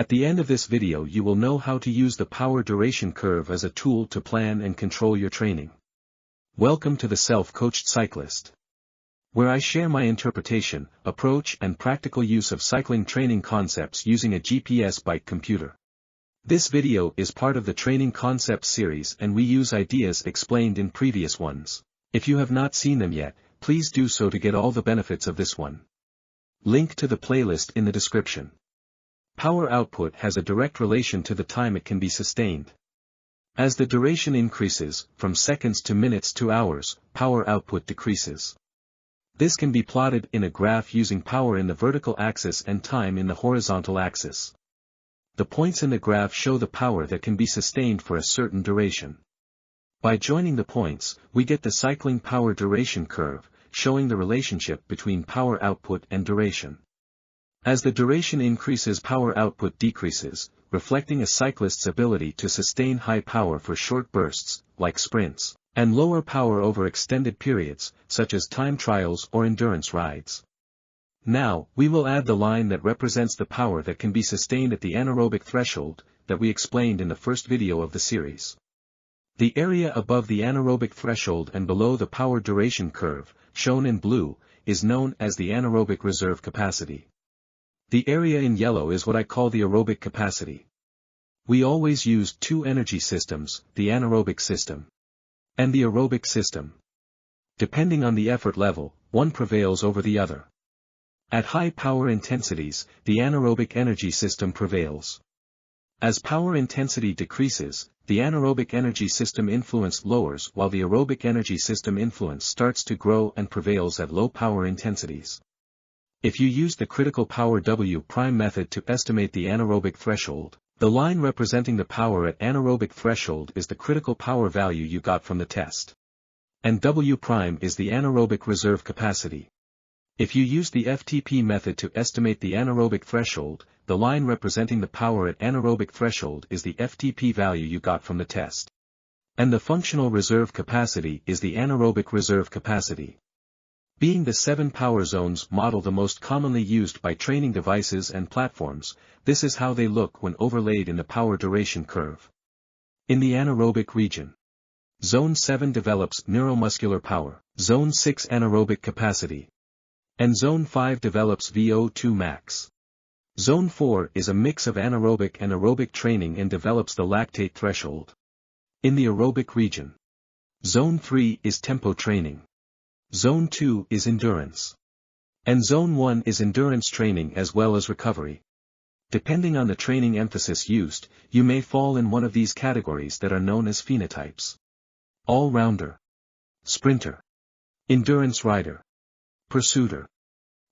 At the end of this video you will know how to use the power duration curve as a tool to plan and control your training. Welcome to the Self-Coached Cyclist, where I share my interpretation, approach and practical use of cycling training concepts using a GPS bike computer. This video is part of the Training Concepts series and we use ideas explained in previous ones. If you have not seen them yet, please do so to get all the benefits of this one. Link to the playlist in the description. Power output has a direct relation to the time it can be sustained. As the duration increases, from seconds to minutes to hours, power output decreases. This can be plotted in a graph using power in the vertical axis and time in the horizontal axis. The points in the graph show the power that can be sustained for a certain duration. By joining the points, we get the cycling power duration curve, showing the relationship between power output and duration. As the duration increases, power output decreases, reflecting a cyclist's ability to sustain high power for short bursts, like sprints, and lower power over extended periods, such as time trials or endurance rides. Now, we will add the line that represents the power that can be sustained at the anaerobic threshold, that we explained in the first video of the series. The area above the anaerobic threshold and below the power duration curve, shown in blue, is known as the anaerobic reserve capacity. The area in yellow is what I call the aerobic capacity. We always use two energy systems, the anaerobic system and the aerobic system. Depending on the effort level, one prevails over the other. At high power intensities, the anaerobic energy system prevails. As power intensity decreases, the anaerobic energy system influence lowers while the aerobic energy system influence starts to grow and prevails at low power intensities. If you use the critical power W' method to estimate the anaerobic threshold, the line representing the power at anaerobic threshold is the critical power value you got from the test. And W' is the anaerobic reserve capacity. If you use the FTP method to estimate the anaerobic threshold, the line representing the power at anaerobic threshold is the FTP value you got from the test. And the functional reserve capacity is the anaerobic reserve capacity. Being the 7 power zones model the most commonly used by training devices and platforms, this is how they look when overlaid in the power duration curve. In the anaerobic region, Zone 7 develops neuromuscular power, Zone 6 anaerobic capacity, and Zone 5 develops VO2 max. Zone 4 is a mix of anaerobic and aerobic training and develops the lactate threshold. In the aerobic region, Zone 3 is tempo training. Zone 2 is endurance. And Zone 1 is endurance training as well as recovery. Depending on the training emphasis used, you may fall in one of these categories that are known as phenotypes. All-rounder, sprinter, endurance rider, pursuiter.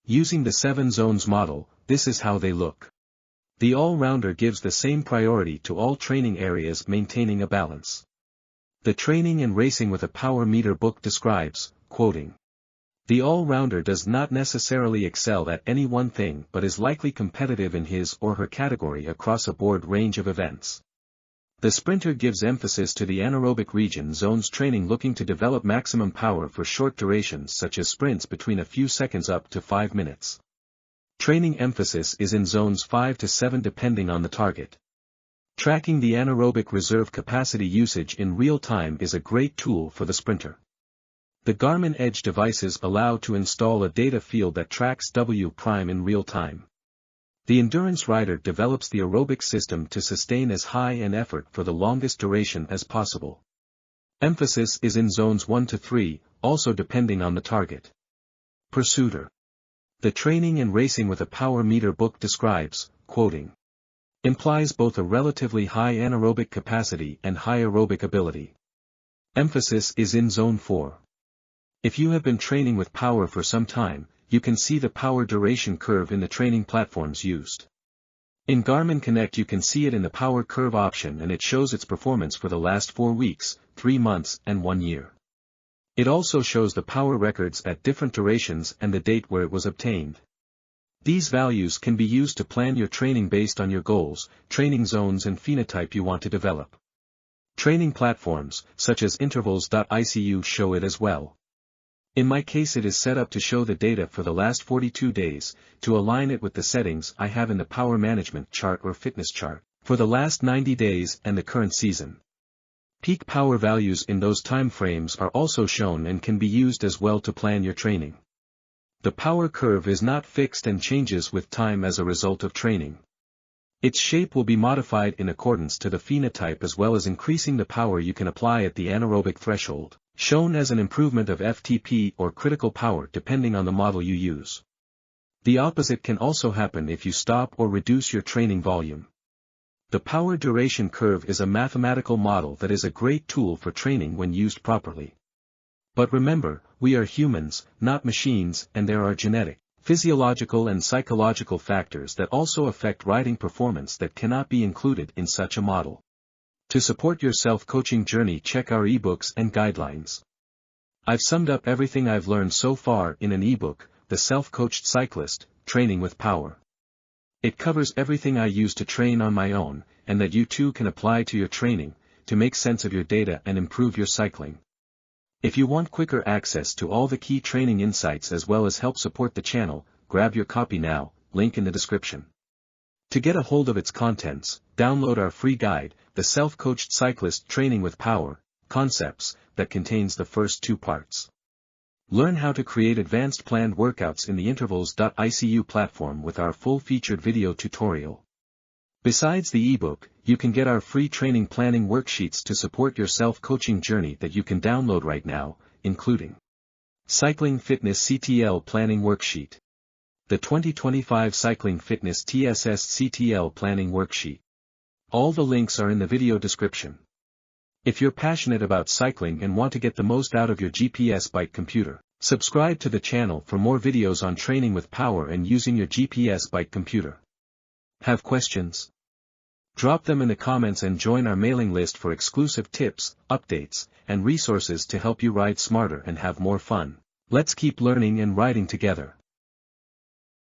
Using the 7 zones model, this is how they look. The all-rounder gives the same priority to all training areas, maintaining a balance. The Training and Racing with a Power Meter book describes, quoting, "The all-rounder does not necessarily excel at any one thing but is likely competitive in his or her category across a broad range of events. The sprinter gives emphasis to the anaerobic region zones training, looking to develop maximum power for short durations such as sprints between a few seconds up to 5 minutes. Training emphasis is in zones 5 to 7 depending on the target." Tracking the anaerobic reserve capacity usage in real time is a great tool for the sprinter. The Garmin Edge devices allow to install a data field that tracks W' in real time. The endurance rider develops the aerobic system to sustain as high an effort for the longest duration as possible. Emphasis is in zones 1 to 3, also depending on the target. Pursuiter. The Training and Racing with a Power Meter book describes, quoting, "Implies both a relatively high anaerobic capacity and high aerobic ability. Emphasis is in zone 4. If you have been training with power for some time, you can see the power duration curve in the training platforms used. In Garmin Connect you can see it in the power curve option and it shows its performance for the last 4 weeks, 3 months and 1 year. It also shows the power records at different durations and the date where it was obtained. These values can be used to plan your training based on your goals, training zones and phenotype you want to develop. Training platforms, such as intervals.icu, show it as well. In my case it is set up to show the data for the last 42 days, to align it with the settings I have in the power management chart or fitness chart, for the last 90 days and the current season. Peak power values in those time frames are also shown and can be used as well to plan your training. The power curve is not fixed and changes with time as a result of training. Its shape will be modified in accordance to the phenotype as well as increasing the power you can apply at the anaerobic threshold, shown as an improvement of FTP or critical power depending on the model you use. The opposite can also happen if you stop or reduce your training volume. The power duration curve is a mathematical model that is a great tool for training when used properly. But remember, we are humans, not machines, and there are genetic, physiological and psychological factors that also affect riding performance that cannot be included in such a model. To support your self-coaching journey, check our ebooks and guidelines. I've summed up everything I've learned so far in an ebook, The Self-Coached Cyclist, Training with Power. It covers everything I use to train on my own, and that you too can apply to your training, to make sense of your data and improve your cycling. If you want quicker access to all the key training insights as well as help support the channel, grab your copy now, link in the description. To get a hold of its contents, download our free guide, The Self-Coached Cyclist Training with Power, Concepts, that contains the first 2 parts. Learn how to create advanced planned workouts in the intervals.icu platform with our full-featured video tutorial. Besides the ebook, you can get our free training planning worksheets to support your self-coaching journey that you can download right now, including Cycling Fitness CTL Planning Worksheet, the 2025 Cycling Fitness TSS CTL Planning Worksheet. All the links are in the video description. If you're passionate about cycling and want to get the most out of your GPS bike computer, subscribe to the channel for more videos on training with power and using your GPS bike computer. Have questions? Drop them in the comments and join our mailing list for exclusive tips, updates, and resources to help you ride smarter and have more fun. Let's keep learning and riding together.